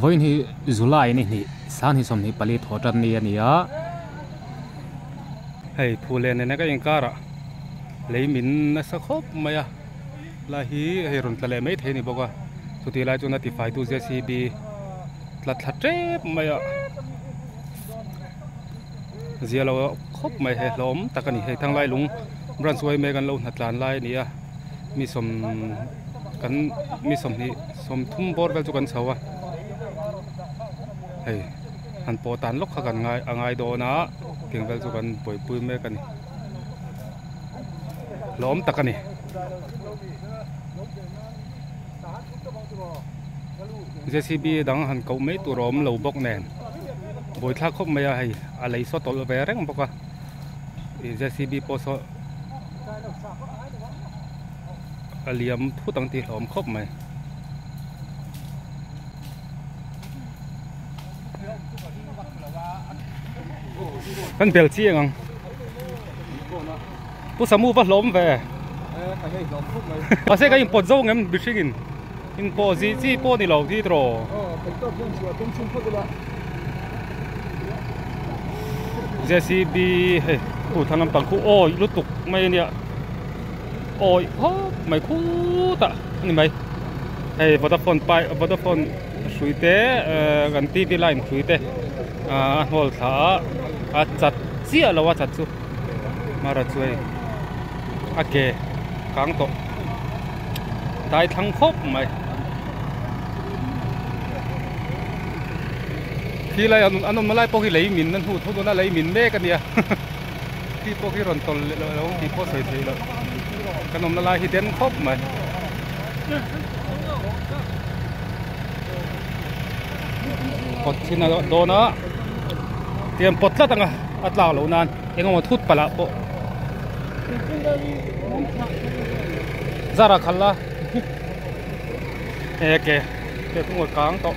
voi ni July ni san hi som ni pali thotan ni ania hei phulen ne ka inkara leimin na sakhop maya la hi herun tlale mai theni boka chuti lai chuna ti fai tu JCB tlat thatre maya zialo khop mai he lom takani he thang lai lung branch wai me gan lo natlan lai nia mi som kan mi som ni som thum bor vel chu kan chawa hei han po tan lok kha kan ngai angai do na king vel chu kan poi pui me kan lom takani JCB dang han kau me tu rom lo bok nen boi thla khop maya hei a lei so tol ve reng boka JCB po so aliam thu tang ti lom khop mai kan bel chi ngang pu samu ba lom ve pa se ka import zo ngam bishigin in po ji po ni lo ti tro JCB he ku thanam pang khu oi lutuk mai nia oi ho mai khu ta ni mai hey Vodafone suite gan TV line suite hol tha a chat chia lawa chat chu mara chuai ake kang to dai thang khop mai khi lai an malai po ki lei min nan hu thu na lei min me kan nia ki po ki ron tol lo ki po sei thei lo kanom na lai hi den khop mai pot thina do na tiam pot la tanga atla lo nan engom thut pala po zara khalla eke te thung kang to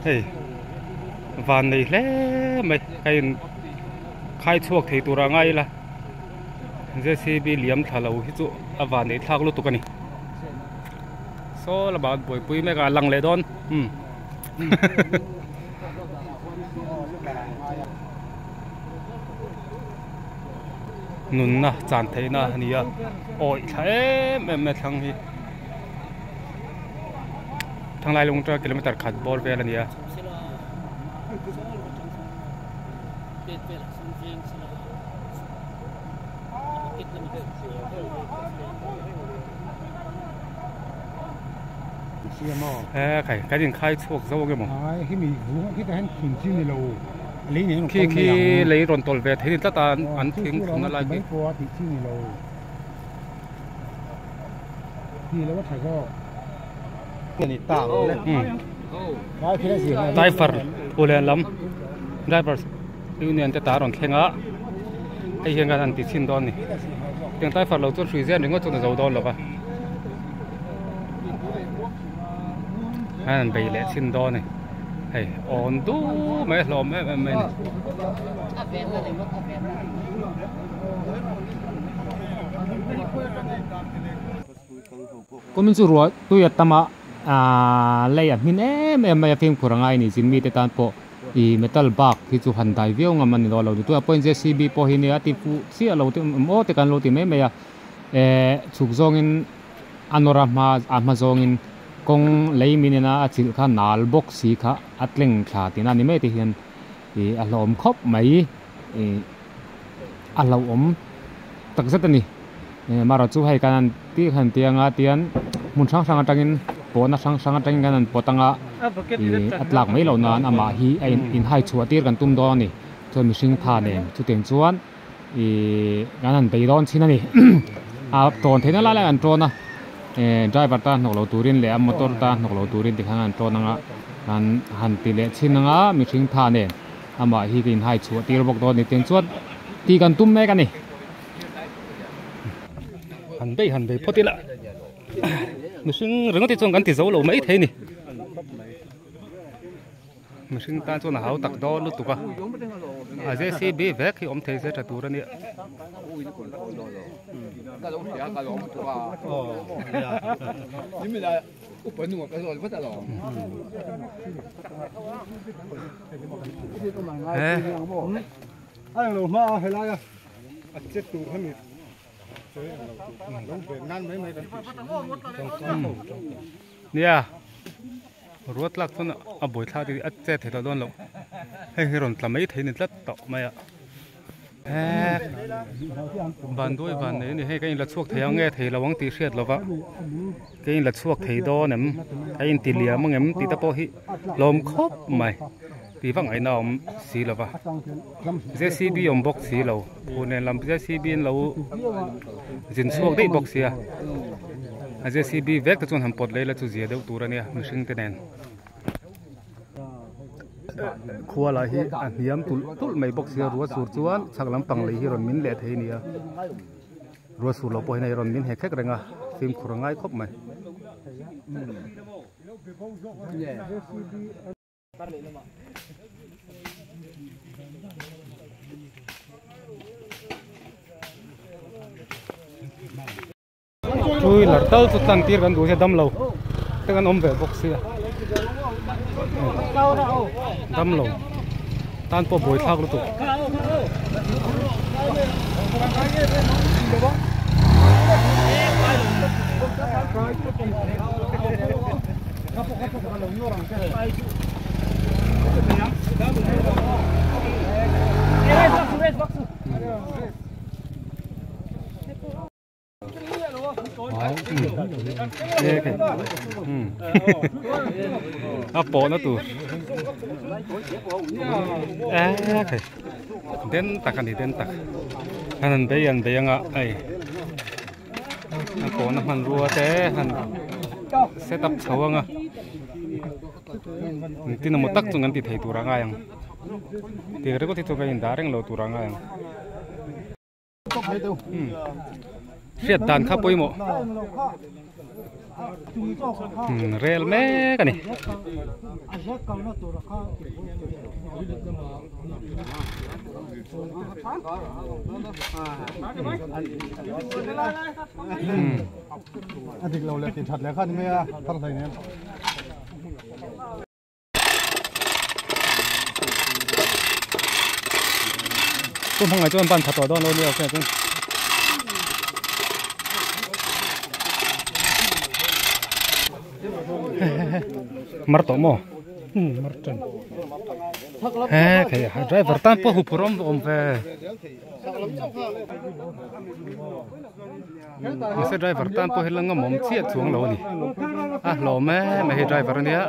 hey van này lẽ mày cái khai chuộc thì tụi ra ngay là JCB liếm thả lâu hết chỗ van này thang lúc tụi cái này số là bạn buổi buổi mấy cái lăng lệ đón nôn na chán thấy na nia ôi thế mẹ thằng gì thang lai lung tra kilometer khat bor ve la nia cái gì khai chuộc dâu cái mà khi mình khi ta hắn thùng chiên này lâu lấy này khi lấy ròn tol về thế thì tất cả ăn tiếng không nó lại mấy qua thì chiên này lâu thì nó có phải có cái này tạo driver ulen lam driver union te taron thenga ai henga an ti chin don ni teng driver lo chu sui zen ringo chu na zo don lo ba an bei le chin don ni hey on du me lo me ni komin chu ro tu ya tama leia min em phim kurangai ni jinmi te tan po I metal bag hi chu han dai viau ngam ani lo tu point JCB po hi ne ati pu si alo te mo te kan lo ti me ya chuk zong in anorama amazon in kong lei minena achil kha nal box si kha atleng kha tina ni me te hian alom khop mai alo om tak zatani mara chu hai kan ti han tianga tian mun sang sang atangin pona sang sang atangin kan potanga atlak mai lo nan ama hi in hai chu atir kan tum do ni chu mishing tha ne chu teng chuan ganan beidon chinani a ton thena la la an trona driver ta noklo turin le motor ta noklo turin ti khangan tronanga kan han ti le chinanga mishing tha ne ama hi in hai chu atir bok do ni teng chuan ti kan tum me kan ni han bei potila mishing reng ti chong kan ti zo lo mai the ni mình sinh tan cho là háo tặc đó lúc tục à JCB vét khi ông thấy sẽ trả tù ra nè anh lô mà hay là chết tù hết mình nè ruột lạc cho nó buổi thao thì ăn chết thì tao đón lâu hay rồi làm mấy thế nên rất tọ mày ạ bàn đôi bàn này thì hay cái là chuộc thấy nghe thấy là vắng tì sét là vợ cái là chuộc thấy đó ném cái tì lìa mà ném tì tao hi lom khóc mày tì vắng ấy nào xí là vợ JCB ông bóc xí lâu hôm nay làm JCB lâu dính chuộc đấy bóc xí à JCB vét cái chuyện ham bọt lấy là chú gì đâu tụi này mình sinh tên đèn khua lại hi hiếm tụi mấy bóc xí ruột sụt chuan chắc lắm bằng lấy hi rồi mình lệ thế này ruột sụt lâu bôi này rồi mình hết khách rồi à phim khổ ngay khóc mày chui lật tao tụt tan tirกันดูเสียดำlâuแต่กันอมเวบกเสียดำlâuตานปอบวยทากลุตุapa na tu den takan di den tak hanan bayan ai apa na man ruwa te han set up sawanga tin mo tak tungan ti thei turanga yang ti re ko ti to kain dareng lo turanga yang siat dan kha poi mo real me kan ni adik lo le tin that le khan me a thar thai ne 좀 방에 좀 반 다 떠도 넣으려 그냥 marto mo marton cái driver tan po hupurom om ve cái driver tan po helang ngom chiat chuang lo ni à lo me he driver nia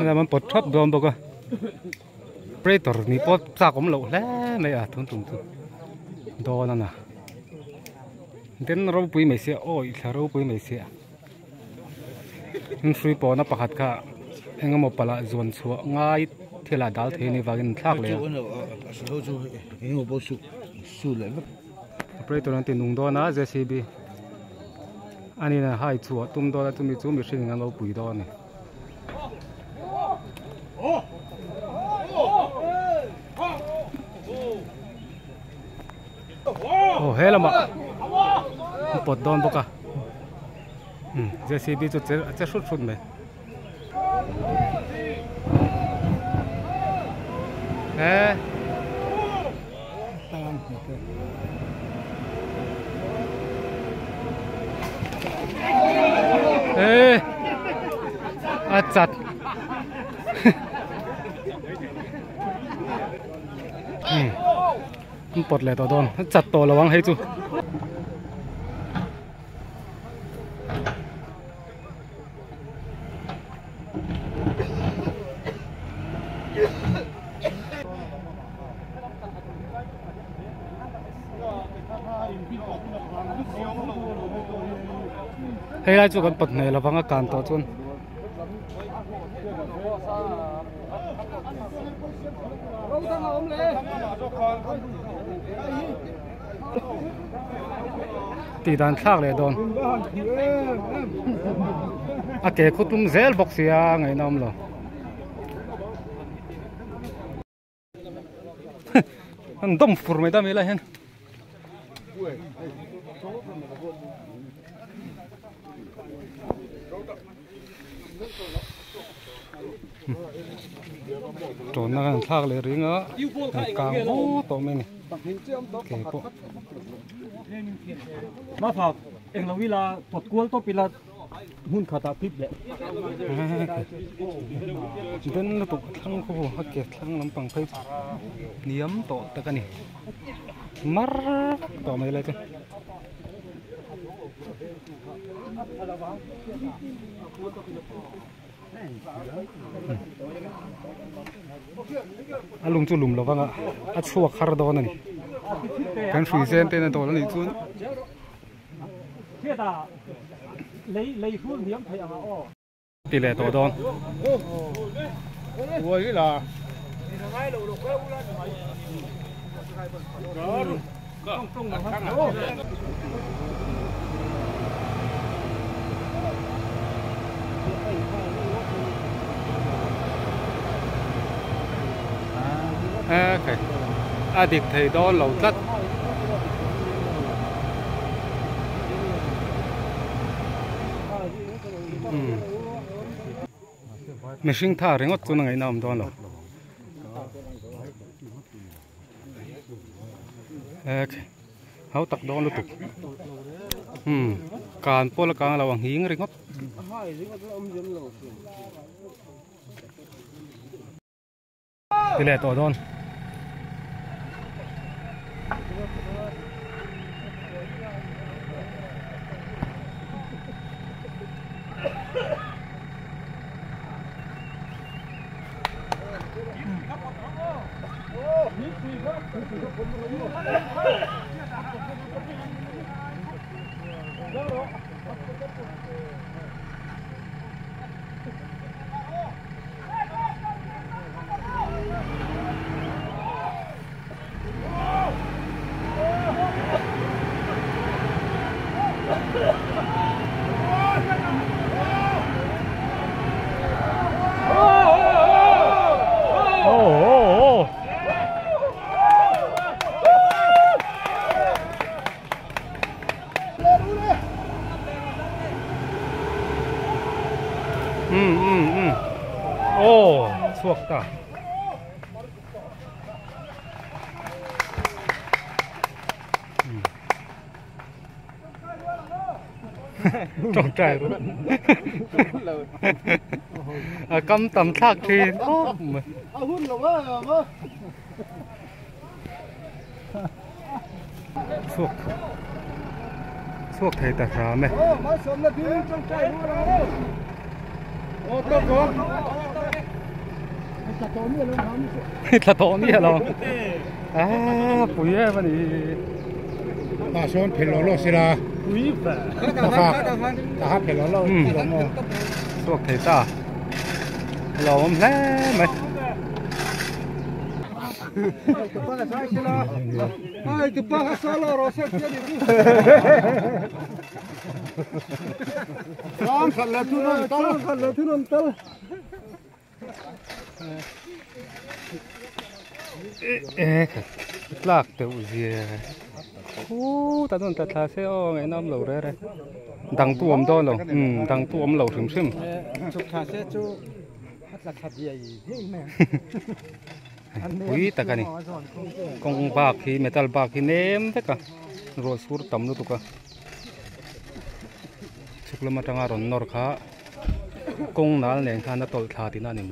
là mình bật chop đom bọc à Predator ni pot sa kom lo le me a thun tum tu do na na den ro pui me se oi thla ro pui me se in free po na pakhat kha engam mo pala zon chu ngai thela dal the ni wagin thak le Predator an tin nung do na JCB ani na hai chu tum do la tumi chu mi hring an lo pui do ni hela ma pot don boka JCB chu che shut me achat pot le to don chat to lawang hei chu hei lai chu kan pot nei lawanga kan to chun ตีดันทากเลยโดนอาเกคุตุมเซลบอกเสียไงน้ำเหรอมันต้มฟูไม่ได้ไม่ไรเห็นโจนนั่งทากเลยริงอ่ะกลางโอ้ตัวไม่นี่เก๋ปุ๊มาฝากเองเราเวลาปวดกวนต้องปีละหุ่นขาตาพิบแหละเดินตุกทั้งคู่ฮักเก็ตทั้งลำปังไปเนียมโตตะกันนี่มารต่อไม่เลยจ้ะลุงจุลุมเราบ้างอ่ะชัวคาร์ดอนนี่กันฟรีเซนเต้นตัวแล้วนี่จุนเลยพูดเนียมไทยอ่ะตีเลยตัวดอนโว้ยล่ะโอเคอดีตไทยดอนเราตัดไม่ชิงท่าเร่งวัดตัวไหนน้ำดอนหรอโอเคเขาตักดอนลุตุกการพวกการเราหวังหิงเร่งวัดตีเลยตัวดอนโอ้สวกตาจงใจรู้กำต่ำทักทีโอ้เอาหุ่นหรอวะสวกไทยตาขาไหมมาสมนาทีจงใจรู้เราโอ้ต้องก่อนจะโตเนี่ยเราทำจะโตเนี่ยเราปุ๋ยมันนี่มาชนเพลโลสิละปุ๋ยแบบนะครับเพลโลที่เราโม่สวกไทยตาเราแล้ไหมKepala saya sila. Ay, kepala salah rosak jadi. Ram salatunan tal. Lak tu usia. Tadon tataseo ngai nam lo re. Dang tuom do lo. Dang tuom lo sim sim. Chuk thase chu hat khat ye hi me. อุ้ยตะกันนี่กงบากที่เมทัลบากที่เนมเด็กอะโรสูร์ตั้มลุตุกะชุกลมาทางอารอนนอร์ข้ากงนั่นเองท่านนัตตลทาตินั่นเอง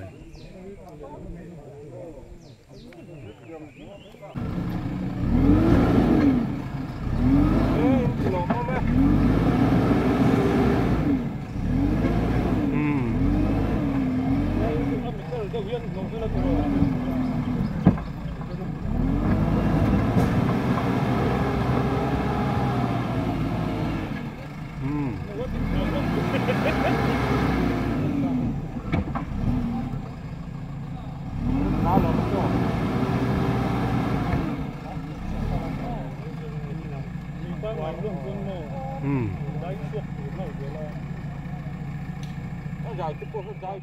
Nó dài chút con nó dài